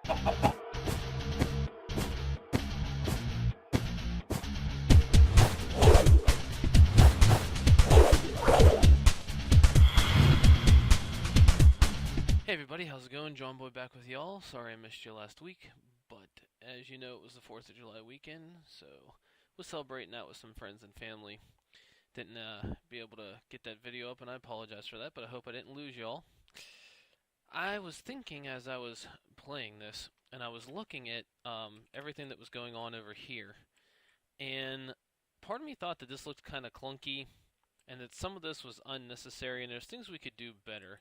Hey everybody, how's it going? John Boy back with y'all. Sorry I missed you last week, but as you know, it was the 4th of July weekend, so was celebrating that with some friends and family. Didn't be able to get that video up, and I apologize for that, but I hope I didn't lose y'all. I was thinking as I was playing this, and I was looking at everything that was going on over here, and part of me thought that this looked kind of clunky, and that some of this was unnecessary, and there's things we could do better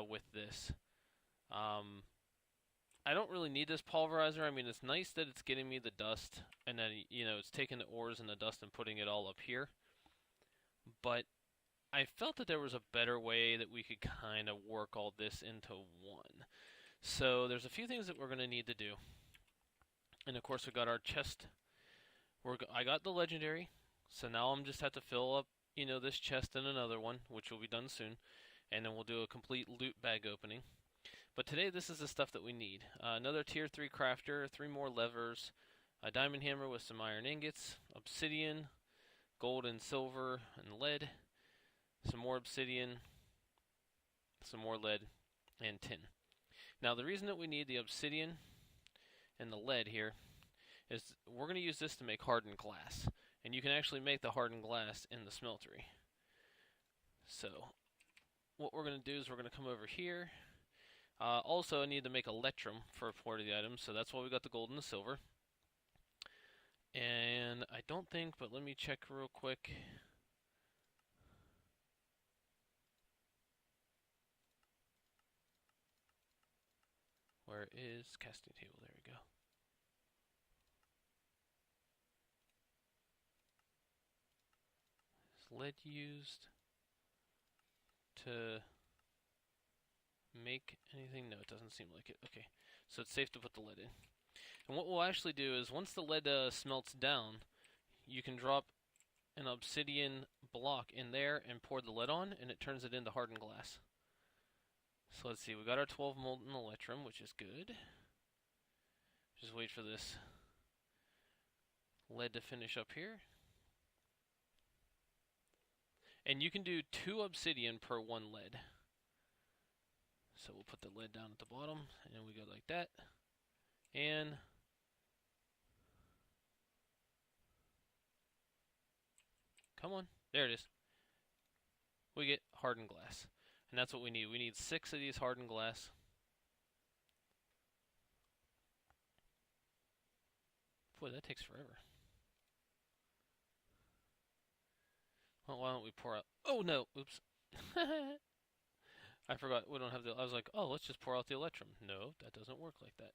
with this. Um, I don't really need this pulverizer. I mean, it's nice that it's getting me the dust, and then it's taking the ores and the dust and putting it all up here. But I felt that there was a better way that we could kind of work all this into one. So there's a few things that we're going to need to do. And of course, we got our chest. I got the legendary, so now I'm just have to fill up, this chest and another one, which will be done soon, and then we'll do a complete loot bag opening. But today, this is the stuff that we need. Another tier 3 crafter, 3 more levers, a diamond hammer with some iron ingots, obsidian, gold and silver and lead, some more obsidian, some more lead, and tin. Now, the reason that we need the obsidian and the lead here is we're going to use this to make hardened glass. And you can actually make the hardened glass in the smeltery. So, what we're going to do is we're going to come over here. Also, I need to make electrum for a part of the items, so that's why we got the gold and the silver. And I don't think, but let me check real quick. Where is casting table? There we go. Is lead used to make anything? No, it doesn't seem like it. Okay, so it's safe to put the lead in. And what we'll actually do is once the lead smelts down, you can drop an obsidian block in there and pour the lead on, and it turns it into hardened glass. So let's see, we got our 12 molten electrum, which is good. Just wait for this lead to finish up here. And you can do 2 obsidian per 1 lead. So we'll put the lead down at the bottom, and then we go like that. And come on, there it is. We get hardened glass. And that's what we need. We need 6 of these hardened glass. Boy, that takes forever. Well, why don't we pour out... Oh, no! Oops. I forgot. We don't have the... I was like, oh, let's just pour out the electrum. No, that doesn't work like that.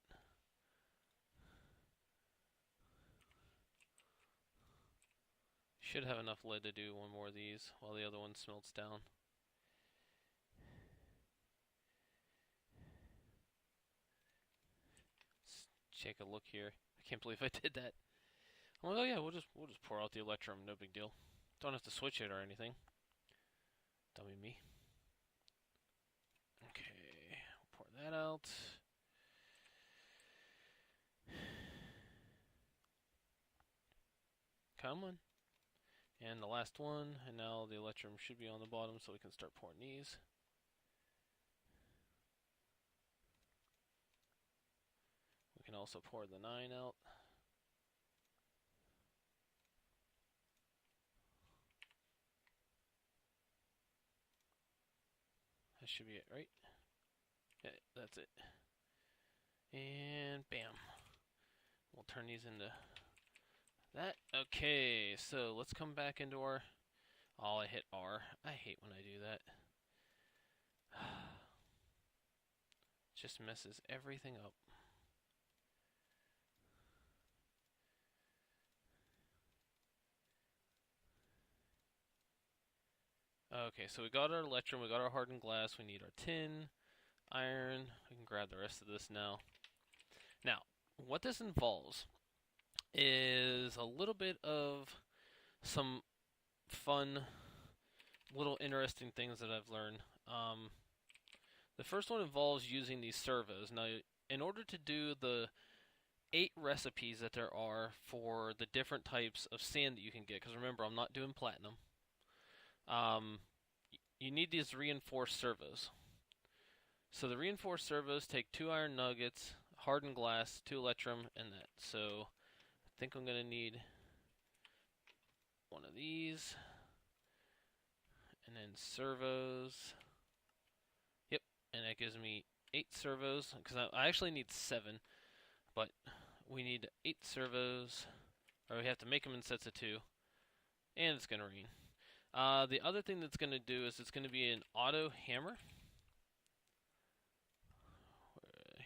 Should have enough lead to do one more of these while the other one smelts down. Let's take a look here. I can't believe I did that. I'm like, oh yeah, we'll just pour out the electrum. No big deal. Don't have to switch it or anything. Dummy me. Okay, pour that out. Come on. And the last one, and now the electrum should be on the bottom so we can start pouring these. We can also pour the 9 out. That should be it, right? Yeah, that's it. And bam. We'll turn these into that. Okay, so let's come back into our... Oh, I hit R. I hate when I do that. Just messes everything up. Okay, so we got our electrum, we got our hardened glass, we need our tin, iron. We can grab the rest of this now. Now, what this involves is a little bit of some fun, little interesting things that I've learned. The first one involves using these servos. Now, in order to do the 8 recipes that there are for the different types of sand that you can get, because remember, I'm not doing platinum, um, you need these reinforced servos. So the reinforced servos take 2 iron nuggets, hardened glass, 2 electrum, and that. So I think I'm going to need one of these, and then servos. Yep, and that gives me 8 servos, because I actually need 7, but we need 8 servos, or we have to make them in sets of 2, and it's going to rain. The other thing that's going to do is it's going to be an auto hammer.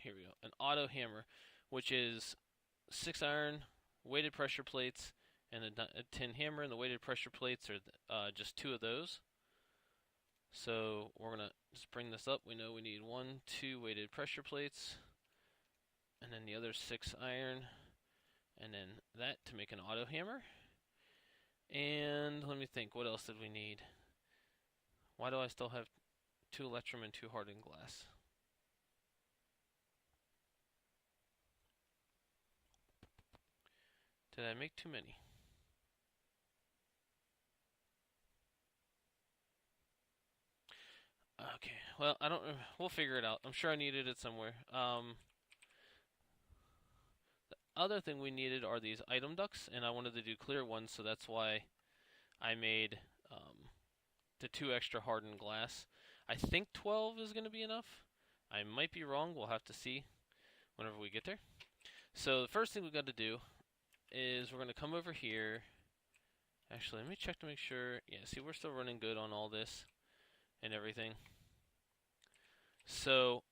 Here we go, an auto hammer, which is 6 iron, weighted pressure plates, and a tin hammer, and the weighted pressure plates are just 2 of those. So we're going to just bring this up. We know we need 1, 2 weighted pressure plates, and then the other 6 iron, and then that to make an auto hammer. And let me think, what else did we need? Why do I still have 2 electrum and 2 hardened glass? Did I make too many? Okay, well, I don't. We'll figure it out. I'm sure I needed it somewhere. The other thing we needed are these item ducts, and I wanted to do clear ones, so that's why I made the 2 extra hardened glass. I think 12 is going to be enough. I might be wrong. We'll have to see whenever we get there. So the first thing we've got to do is we're going to come over here. Actually, let me check to make sure. Yeah, see, we're still running good on all this and everything. So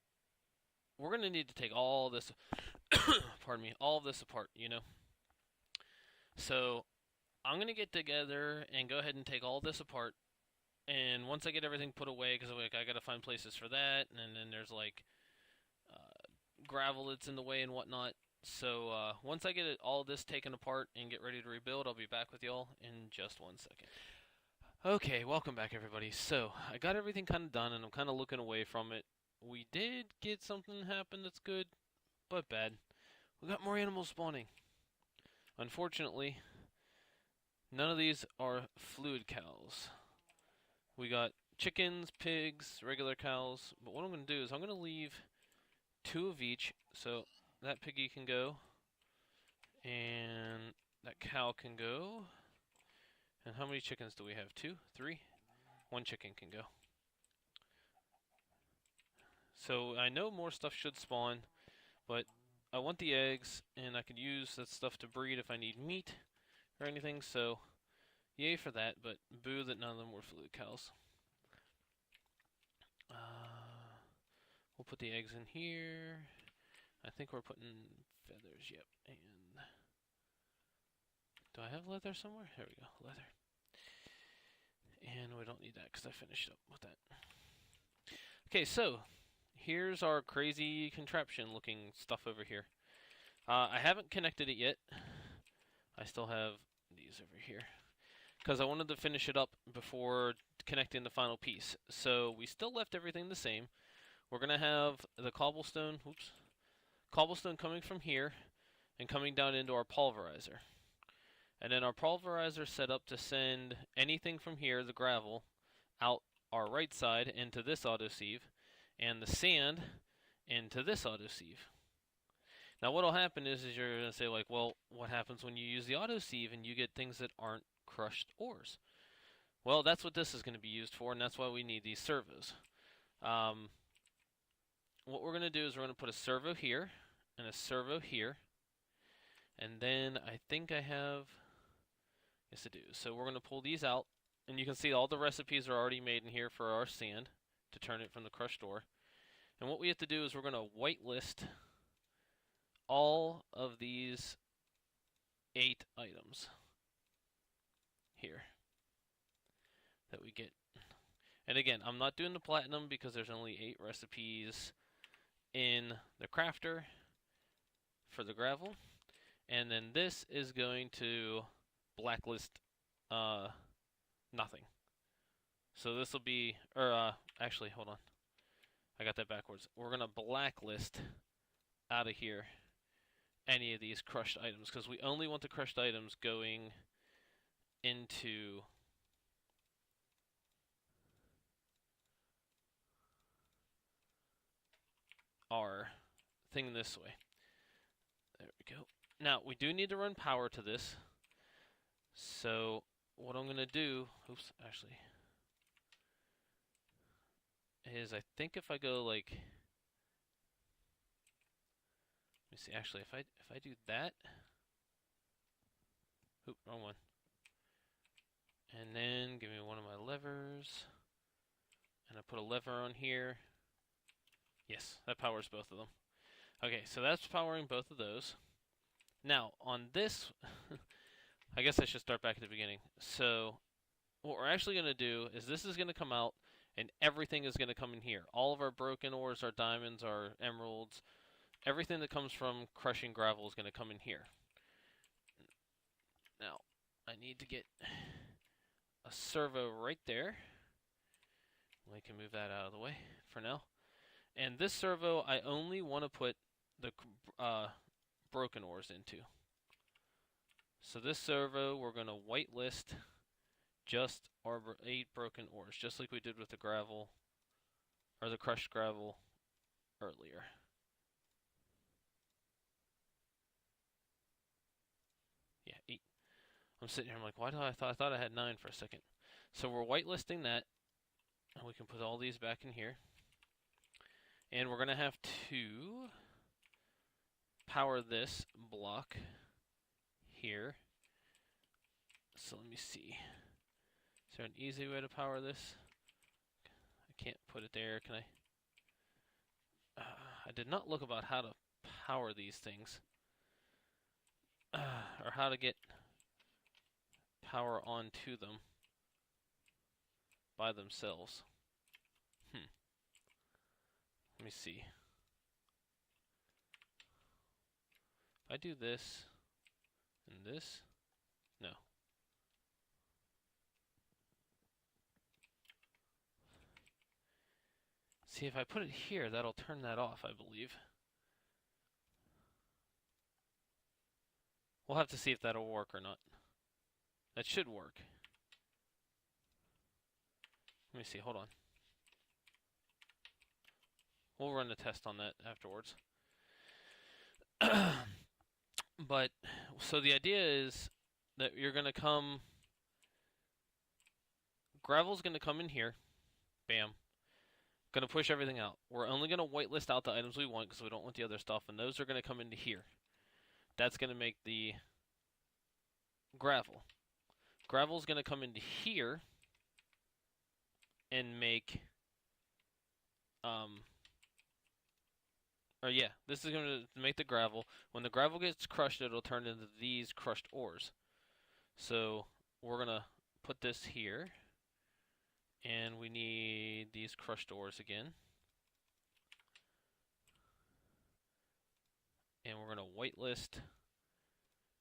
we're going to need to take all this, pardon me, all of this apart, you know. So I'm going to get together and go ahead and take all this apart. And once I get everything put away, because like, I got to find places for that, and then there's like gravel that's in the way and whatnot. So once I get all this taken apart and get ready to rebuild, I'll be back with y'all in just 1 second. Okay, welcome back everybody. So I got everything kind of done and I'm kind of looking away from it. We did get something happen that's good, but bad. We got more animals spawning. Unfortunately, none of these are fluid cows. We got chickens, pigs, regular cows, but what I'm going to do is I'm going to leave 2 of each, so that piggy can go, and that cow can go. And how many chickens do we have? 2? 3? 1 chicken can go. So I know more stuff should spawn, but I want the eggs, and I could use that stuff to breed if I need meat or anything, so yay for that, but boo that none of them were fluid cows. We'll put the eggs in here. I think we're putting feathers, yep. And do I have leather somewhere? There we go, leather. And we don't need that because I finished up with that. Okay, so here's our crazy contraption looking stuff over here. I haven't connected it yet. I still have these over here because I wanted to finish it up before connecting the final piece. So we still left everything the same. We're going to have the cobblestone coming from here and coming down into our pulverizer. And then our pulverizer set up to send anything from here, the gravel, out our right side into this autosieve, and the sand into this autosieve. Now what'll happen is you're going to say like, well, what happens when you use the autosieve and you get things that aren't crushed ores? Well, that's what this is going to be used for, and that's why we need these servos. What we're going to do is we're going to put a servo here and a servo here, and then I think I have, yes I do, so we're going to pull these out, and you can see all the recipes are already made in here for our sand to turn it from the crushed ore. And what we have to do is we're going to whitelist all of these 8 items here that we get. And again, I'm not doing the platinum because there's only 8 recipes in the crafter for the gravel. And then this is going to blacklist nothing. So this will be, or actually, hold on. I got that backwards. We're going to blacklist out of here any of these crushed items, because we only want the crushed items going into our thing this way. There we go. Now, we do need to run power to this. So, what I'm going to do, oops, actually, is I think if I go like, let me see, actually, if I do that, oop, wrong one. And then give me one of my levers, and I put a lever on here. Yes, that powers both of them. Okay, so that's powering both of those. Now, on this, I guess I should start back at the beginning. So, what we're actually going to do is this is going to come out, and everything is going to come in here. All of our broken ores, our diamonds, our emeralds, everything that comes from crushing gravel is going to come in here. Now, I need to get a servo right there. We can move that out of the way for now. And this servo, I only want to put the broken ores into. So this servo, we're going to whitelist just our 8 broken ores, just like we did with the gravel, or the crushed gravel earlier. Yeah, 8. I'm sitting here, I'm like, why do I thought I had 9 for a second. So we're whitelisting that, and we can put all these back in here. And we're going to have to power this block here. So let me see. Is there an easy way to power this? I can't put it there, can I? I did not look about how to power these things. Or how to get power onto them by themselves. Let me see. If I do this and this, no. See, if I put it here, that'll turn that off, I believe. We'll have to see if that'll work or not. That should work. Let me see, hold on. We'll run a test on that afterwards. But, so the idea is that you're going to come, gravel's going to come in here, bam, going to push everything out. We're only going to whitelist out the items we want because we don't want the other stuff, and those are going to come into here. That's going to make the gravel. Gravel's going to come into here and make, this is going to make the gravel. When the gravel gets crushed, it'll turn into these crushed ores. So we're going to put this here, and we need these crushed ores again. And we're going to whitelist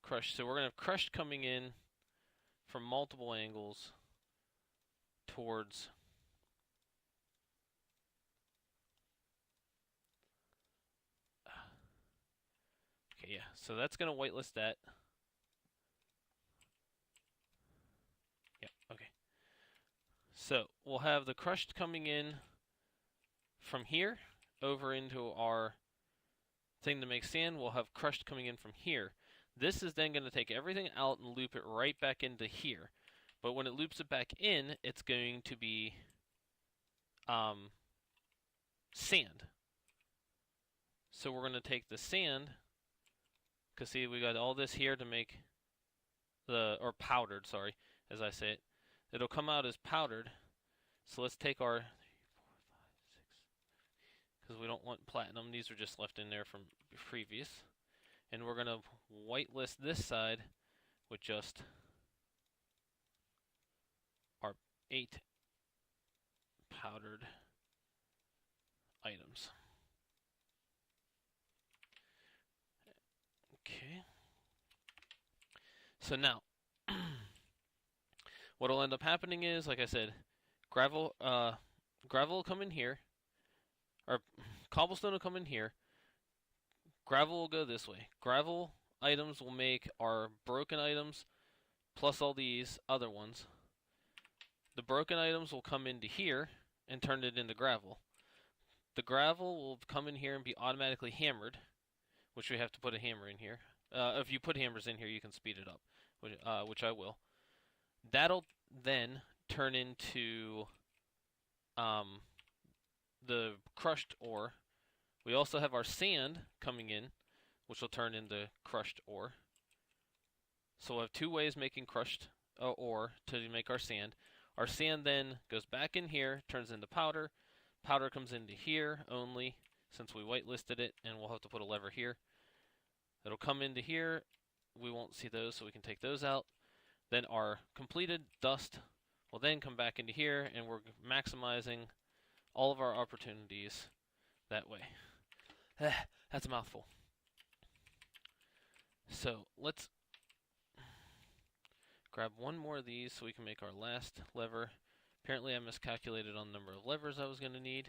crushed. So we're going to have crushed coming in from multiple angles towards okay, yeah, so that's going to whitelist that. Yeah, okay. So we'll have the crushed coming in from here over into our thing to make sand. We'll have crushed coming in from here. This is then going to take everything out and loop it right back into here. But when it loops it back in, it's going to be sand. So we're going to take the sand, because see, we got all this here to make or powdered, sorry, as I say it. It'll come out as powdered. So let's take our 3, 4, 5, 6, because we don't want platinum. These are just left in there from previous. And we're going to whitelist this side with just our 8 powdered items. Okay. So now, what will end up happening is, like I said, gravel will come in here, or cobblestone will come in here. Gravel will go this way. Gravel items will make our broken items plus all these other ones. The broken items will come into here and turn it into gravel. The gravel will come in here and be automatically hammered, which we have to put a hammer in here. If you put hammers in here, you can speed it up, which I will. That'll then turn into the crushed ore. We also have our sand coming in, which will turn into crushed ore. So we'll have two ways making crushed ore to make our sand. Our sand then goes back in here, turns into powder. Powder comes into here only, since we whitelisted it, and we'll have to put a lever here. It'll come into here. We won't see those, so we can take those out. Then our completed dust will then come back into here, and we're maximizing all of our opportunities that way. That's a mouthful. So let's grab one more of these so we can make our last lever. Apparently I miscalculated on the number of levers I was going to need.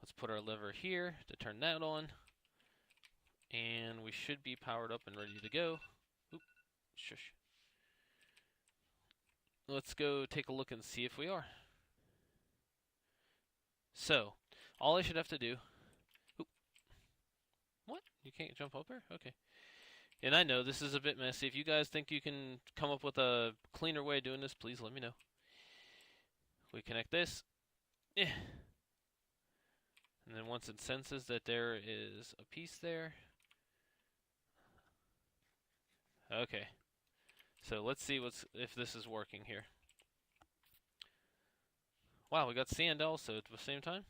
Let's put our lever here to turn that on. And we should be powered up and ready to go. Oop, shush. Let's go take a look and see if we are. So, all I should have to do... Oop. What? You can't jump up here? Okay. And I know this is a bit messy. If you guys think you can come up with a cleaner way of doing this, please let me know. We connect this. Yeah. And then once it senses that there is a piece there. Okay. So let's see if this is working here. Wow, we got sand also at the same time.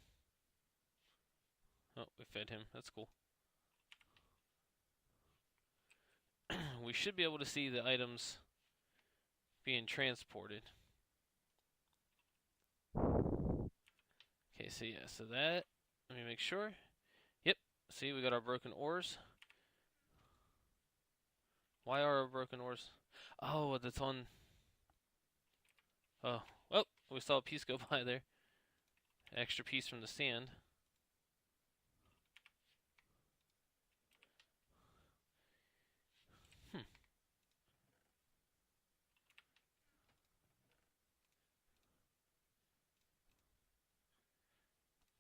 Oh, we fed him. That's cool. We should be able to see the items being transported. Okay, so yeah, so that, let me make sure. Yep, see, we got our broken ores. Why are our broken ores? Oh, that's on. Oh, well, we saw a piece go by there. Extra piece from the sand.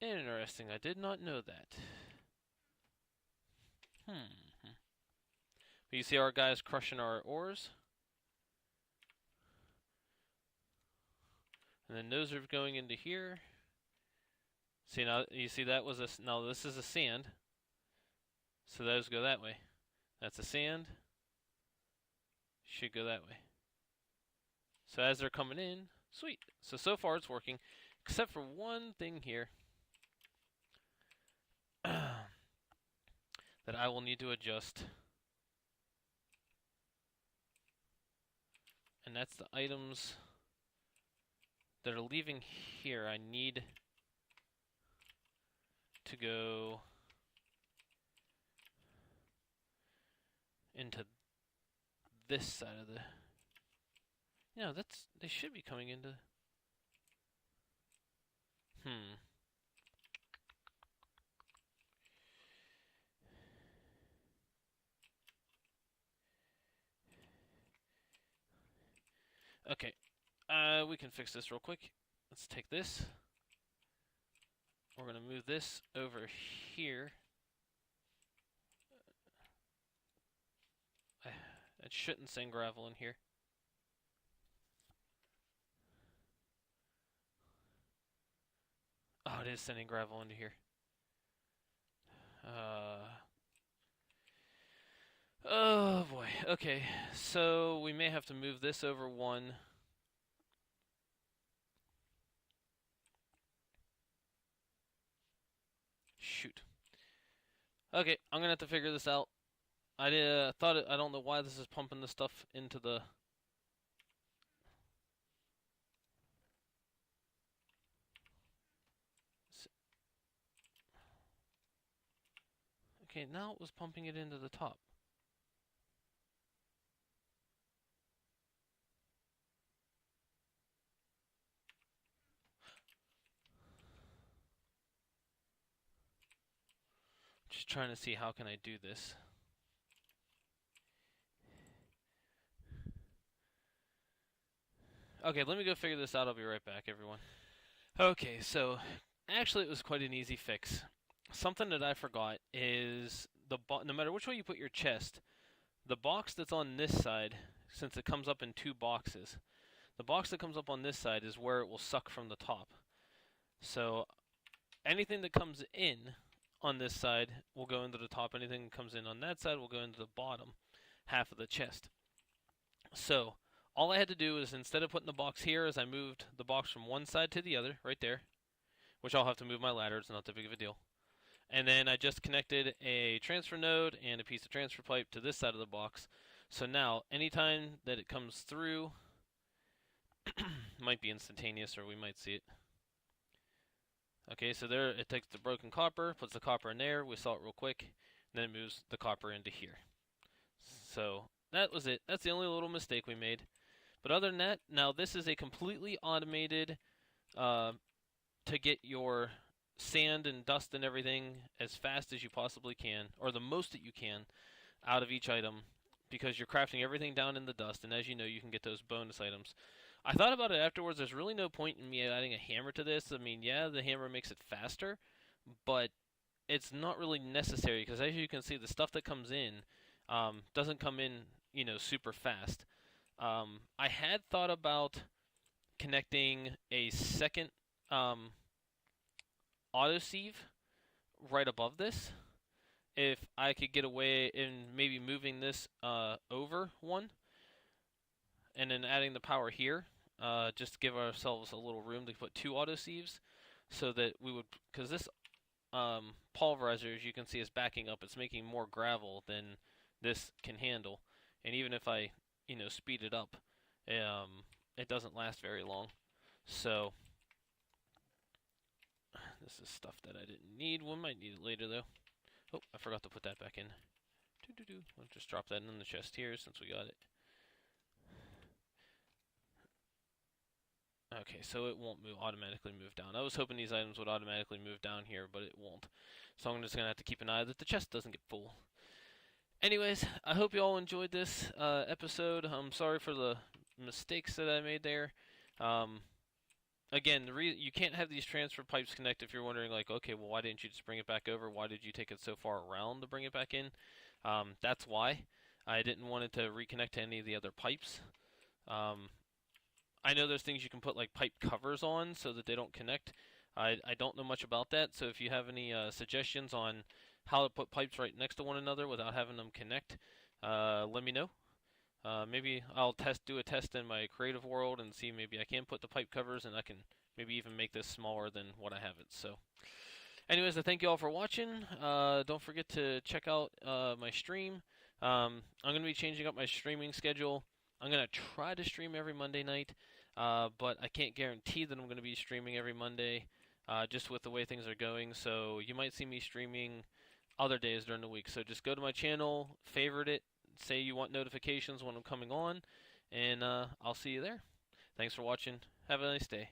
Interesting, I did not know that. But you see our guys crushing our ores. And then those are going into here. See, now you see that was now this is a sand. So those go that way. That's a sand. Should go that way. So as they're coming in, sweet. So far it's working, except for one thing here that I will need to adjust. And that's the items that are leaving here. I need to go into this side of the... Yeah, they should be coming into... Okay, we can fix this real quick. Let's take this. We're going to move this over here. It shouldn't send gravel in here. Oh, it is sending gravel into here. Oh boy. Okay, so we may have to move this over one. Shoot. Okay, I'm gonna have to figure this out. I don't know why this is pumping the stuff into the... Okay, now it was pumping it into the top. trying to see how can I do this. Okay, let me go figure this out. I'll be right back, everyone. Okay, so actually it was quite an easy fix. Something that I forgot is no matter which way you put your chest, the box that's on this side, since it comes up in two boxes, the box that comes up on this side is where it will suck from the top. So anything that comes in on this side will go into the top. Anything that comes in on that side will go into the bottom half of the chest. So all I had to do is, instead of putting the box here, is I moved the box from one side to the other, right there, which I'll have to move my ladder. It's not that big of a deal. And then I just connected a transfer node and a piece of transfer pipe to this side of the box. So now, anytime that it comes through, might be instantaneous, or we might see it. Okay, so there it takes the broken copper, puts the copper in there, we saw it real quick, and then it moves the copper into here. So that was it. That's the only little mistake we made. But other than that, now this is a completely automated to get your sand and dust and everything as fast as you possibly can, or the most that you can, out of each item, because you're crafting everything down in the dust, and as you know, you can get those bonus items. I thought about it afterwards. There's really no point in me adding a hammer to this. I mean, yeah, the hammer makes it faster, but it's not really necessary, because as you can see, the stuff that comes in doesn't come in, super fast. I had thought about connecting a second autosieve right above this, if I could get away in maybe moving this over one, and then adding the power here, just to give ourselves a little room to put two autosieves, so that we would, because this pulverizer, as you can see, is backing up. It's making more gravel than this can handle, and even if I speed it up, it doesn't last very long. So this is stuff that I didn't need. We might need it later though. Oh, I forgot to put that back in. I'll just drop that in the chest here since we got it. Okay, so it won't automatically move down. I was hoping these items would automatically move down here, but it won't. So I'm just going to have to keep an eye that the chest doesn't get full. Anyways, I hope you all enjoyed this episode. I'm sorry for the mistakes that I made there. Again, you can't have these transfer pipes connect if you're wondering, like, okay, well, why didn't you just bring it back over? Why did you take it so far around to bring it back in? That's why. I didn't want it to reconnect to any of the other pipes. I know there's things you can put, like, pipe covers on so that they don't connect. I don't know much about that, so if you have any suggestions on how to put pipes right next to one another without having them connect, let me know. Maybe I'll do a test in my creative world and see maybe I can put the pipe covers, and I can maybe even make this smaller than what I have it. So anyways, I thank you all for watching. Don't forget to check out my stream. I'm going to be changing up my streaming schedule. I'm going to try to stream every Monday night, but I can't guarantee that I'm going to be streaming every Monday, just with the way things are going. So you might see me streaming other days during the week. So just go to my channel, favorite it, say you want notifications when I'm coming on, and I'll see you there. Thanks for watching. Have a nice day.